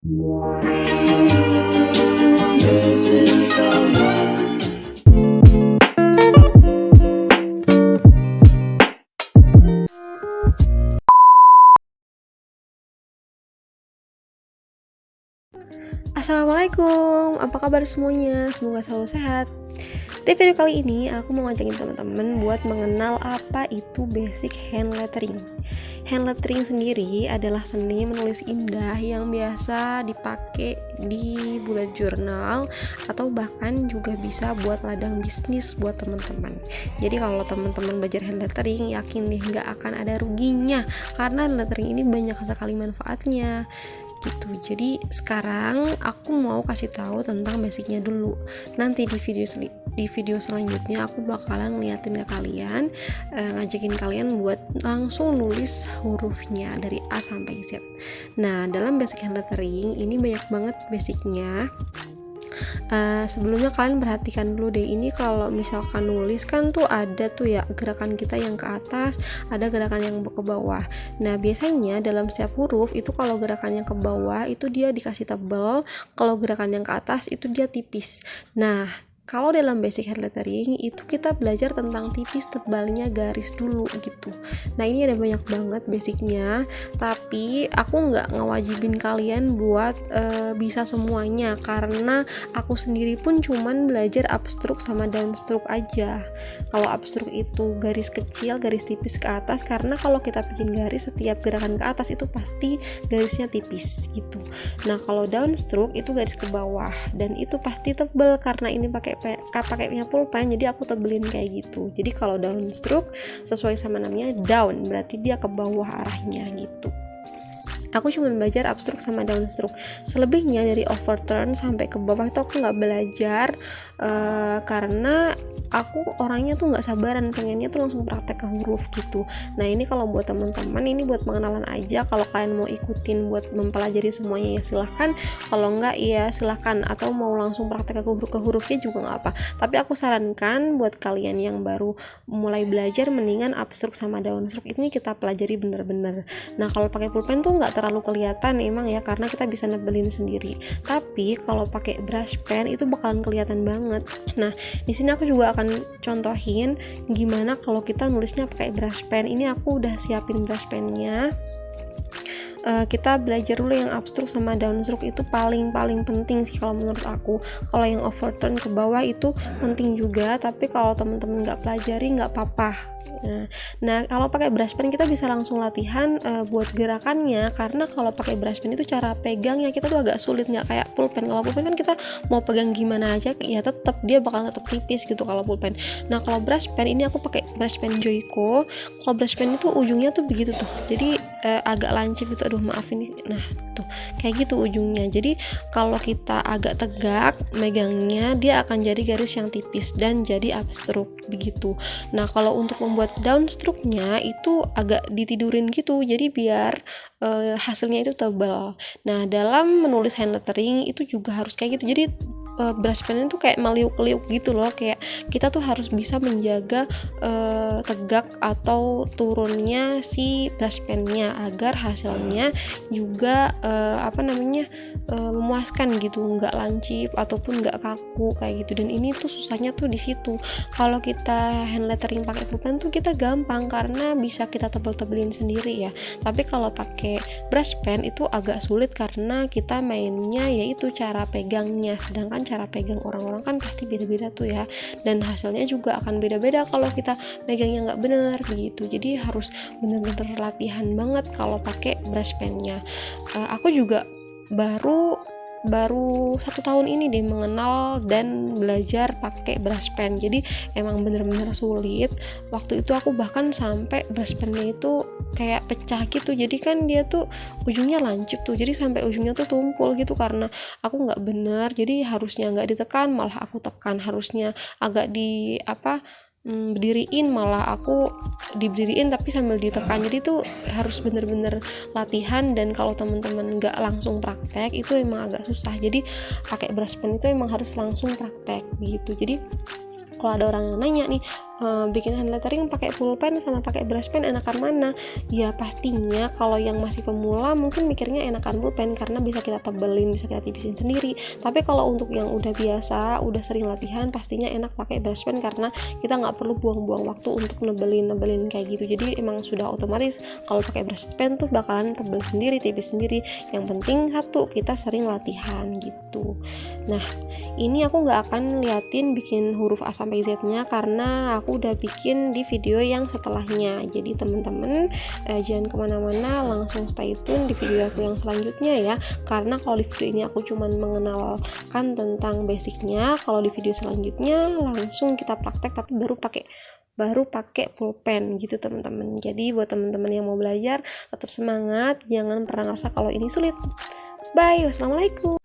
Assalamualaikum, apa kabar semuanya? Semoga selalu sehat. Di video kali ini aku mau ngajakin teman-teman buat mengenal apa itu basic hand lettering. Hand lettering sendiri adalah seni menulis indah yang biasa dipakai di bullet journal atau bahkan juga bisa buat ladang bisnis buat teman-teman. Jadi kalau teman-teman belajar hand lettering, yakin nih nggak akan ada ruginya karena hand lettering ini banyak sekali manfaatnya gitu. Jadi sekarang aku mau kasih tahu tentang basicnya dulu. Nanti di video selanjutnya aku bakalan ngeliatin ke kalian, ngajakin kalian buat langsung nulis hurufnya dari A sampai Z. Nah, dalam basic hand lettering ini banyak banget basicnya. Sebelumnya kalian perhatikan dulu deh, ini kalau misalkan nulis kan tuh ada tuh ya gerakan kita yang ke atas, ada gerakan yang ke bawah. Nah biasanya dalam setiap huruf itu kalau gerakan yang ke bawah itu dia dikasih tebal, kalau gerakan yang ke atas itu dia tipis. Nah kalau dalam basic hand lettering itu kita belajar tentang tipis tebalnya garis dulu gitu. Nah ini ada banyak banget basicnya, tapi aku nggak ngewajibin kalian buat bisa semuanya karena aku sendiri pun cuman belajar upstroke sama downstroke aja. Kalau upstroke itu garis kecil, garis tipis ke atas, karena kalau kita bikin garis setiap gerakan ke atas itu pasti garisnya tipis gitu. Nah kalau downstroke itu garis ke bawah dan itu pasti tebal karena ini pakainya pulpen, jadi aku tebelin kayak gitu. Jadi kalau downstroke sesuai sama namanya down, berarti dia ke bawah arahnya gitu. Aku cuma belajar upstroke sama downstroke. Selebihnya dari overturn sampai ke bawah itu aku nggak belajar karena aku orangnya tuh nggak sabaran, pengennya tuh langsung praktek ke huruf gitu. Nah ini kalau buat teman-teman, ini buat pengenalan aja. Kalau kalian mau ikutin buat mempelajari semuanya ya silahkan, kalau nggak ya silahkan, atau mau langsung praktek ke hurufnya juga nggak apa. Tapi aku sarankan buat kalian yang baru mulai belajar, mendingan upstroke sama downstroke ini kita pelajari bener-bener. Nah kalau pakai pulpen tuh nggak terlalu kelihatan emang ya, karena kita bisa nebelin sendiri. Tapi kalau pakai brush pen itu bakalan kelihatan banget. Nah di sini aku juga akan contohin gimana kalau kita nulisnya pakai brush pen. Ini aku udah siapin brush pennya. Kita belajar dulu yang upstroke sama downstroke, itu paling penting sih kalau menurut aku. Kalau yang overturn ke bawah itu penting juga, tapi kalau teman-teman nggak pelajari nggak apa-apa. Nah kalau pakai brush pen kita bisa langsung latihan buat gerakannya, karena kalau pakai brush pen itu cara pegangnya kita tuh agak sulit, nggak kayak pulpen. Kalau pulpen kan kita mau pegang gimana aja ya tetap dia bakal tetap tipis gitu kalau pulpen. Nah kalau brush pen ini aku pakai brush pen Joico. Kalau brush pen itu ujungnya tuh begitu tuh, jadi agak lancip gitu. Aduh maaf ini, nah tuh kayak gitu ujungnya. Jadi kalau kita agak tegak megangnya, dia akan jadi garis yang tipis dan jadi upstroke begitu. Nah kalau untuk membuat downstroke-nya itu agak ditidurin gitu, jadi biar hasilnya itu tebal. Nah dalam menulis hand lettering itu juga harus kayak gitu. Jadi brush pen itu kayak meliuk-liuk gitu loh, kayak kita tuh harus bisa menjaga tegak atau turunnya si brush pennya agar hasilnya juga memuaskan gitu, nggak lancip ataupun nggak kaku kayak gitu. Dan ini tuh susahnya tuh di situ. Kalau kita hand lettering pakai pulpen tuh kita gampang karena bisa kita tebel-tebelin sendiri ya. Tapi kalau pakai brush pen itu agak sulit karena kita mainnya yaitu cara pegangnya, sedangkan cara pegang orang-orang kan pasti beda-beda tuh ya, dan hasilnya juga akan beda-beda kalau kita megangnya nggak bener begitu. Jadi harus bener-bener latihan banget kalau pakai brush pennya. Aku juga baru 1 tahun ini deh mengenal dan belajar pakai brush pen, jadi emang bener-bener sulit. Waktu itu aku bahkan sampai brush pennya itu kayak pecah gitu, jadi kan dia tuh ujungnya lancip tuh, jadi sampai ujungnya tuh tumpul gitu karena aku nggak bener. Jadi harusnya nggak ditekan malah aku tekan, harusnya agak berdiriin malah aku diberdiriin tapi sambil ditekan. Jadi tuh harus bener-bener latihan, dan kalau teman-teman nggak langsung praktek itu emang agak susah. Jadi pakai brush pen itu emang harus langsung praktek gitu. Jadi kalau ada orang yang nanya nih, bikin hand lettering pakai pulpen sama pakai brush pen enakan mana? Ya pastinya kalau yang masih pemula mungkin mikirnya enakan pulpen karena bisa kita tebelin, bisa kita tipisin sendiri. Tapi kalau untuk yang udah biasa, udah sering latihan, pastinya enak pakai brush pen karena kita nggak perlu buang-buang waktu untuk nebelin kayak gitu. Jadi emang sudah otomatis kalau pakai brush pen tuh bakalan tebel sendiri, tipis sendiri. Yang penting satu, kita sering latihan gitu. Nah, ini aku nggak akan liatin bikin huruf A sampai Z-nya karena aku udah bikin di video yang setelahnya. Jadi teman-teman jangan kemana-mana, langsung stay tune di video aku yang selanjutnya ya. Karena kalau di video ini aku cuman mengenalkan tentang basicnya, kalau di video selanjutnya langsung kita praktek tapi baru pakai pulpen gitu teman-teman. Jadi buat teman-teman yang mau belajar tetap semangat, jangan pernah ngerasa kalau ini sulit. Bye, wassalamualaikum.